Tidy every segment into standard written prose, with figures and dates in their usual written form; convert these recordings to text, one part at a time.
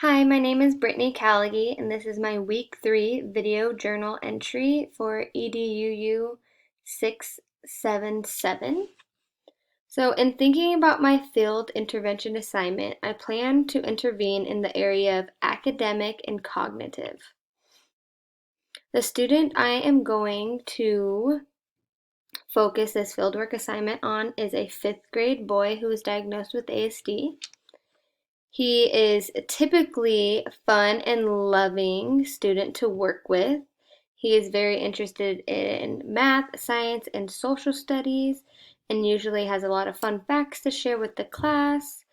Hi, my name is Brittany Callaghy, and this is my week 3 video journal entry for EDUU 677. So, in thinking about my field intervention assignment, I plan to intervene in the area of academic and cognitive. The student I am going to focus this fieldwork assignment on is a 5th grade boy who was diagnosed with ASD. He is a typically fun and loving student to work with. He is very interested in math, science, and social studies, and usually has a lot of fun facts to share with the class.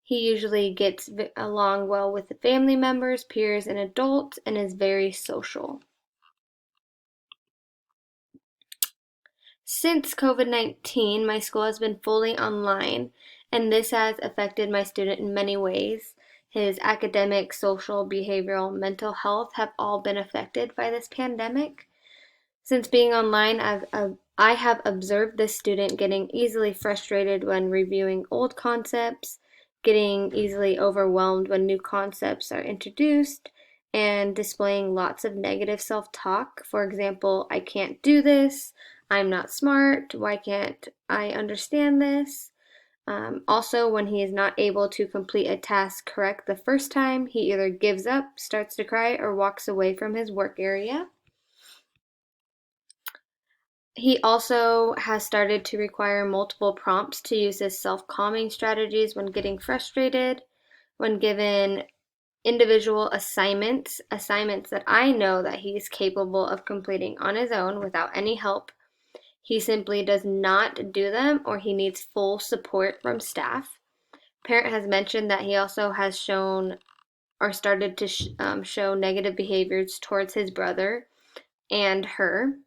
He usually gets along well with the family members, peers, and adults, and is very social. Since COVID-19, my school has been fully online, and this has affected my student in many ways. His academic, social, behavioral, mental health have all been affected by this pandemic. Since being online, I have observed this student getting easily frustrated when reviewing old concepts, getting easily overwhelmed when new concepts are introduced, and displaying lots of negative self-talk. For example, I can't do this, I'm not smart, why can't I understand this? Also, when he is not able to complete a task correct the first time, he either gives up, starts to cry, or walks away from his work area. He also has started to require multiple prompts to use his self-calming strategies when getting frustrated, when given individual assignments that I know that he's capable of completing on his own without any help. He simply does not do them, or he needs full support from staff. Parent has mentioned that he also has shown or started to show negative behaviors towards his brother and her.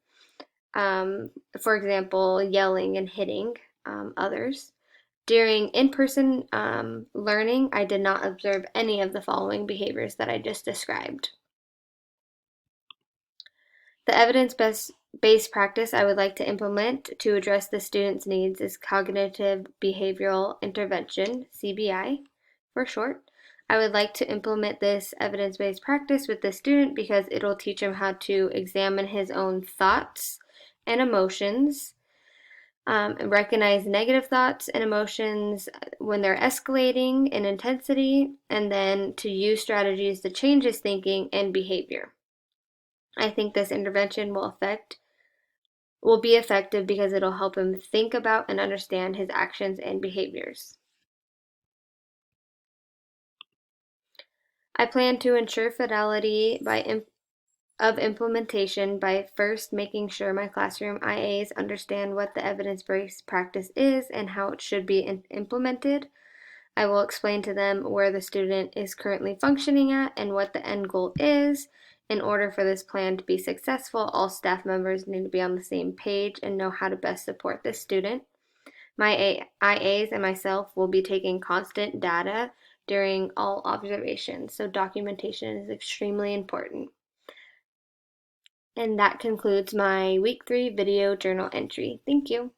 For example, yelling and hitting others. During in-person learning, I did not observe any of the following behaviors that I just described. The evidence-based practice I would like to implement to address the student's needs is cognitive behavioral intervention, CBI for short. I would like to implement this evidence-based practice with the student because it'll teach him how to examine his own thoughts and emotions, recognize negative thoughts and emotions when they're escalating in intensity, and then to use strategies to change his thinking and behavior. I think this intervention will be effective because it'll help him think about and understand his actions and behaviors. I plan to ensure fidelity of implementation by first making sure my classroom IAs understand what the evidence-based practice is and how it should be implemented. I will explain to them where the student is currently functioning at and what the end goal is. In order for this plan to be successful, all staff members need to be on the same page and know how to best support this student. My IAs and myself will be taking constant data during all observations, so documentation is extremely important. And that concludes my week 3 video journal entry. Thank you.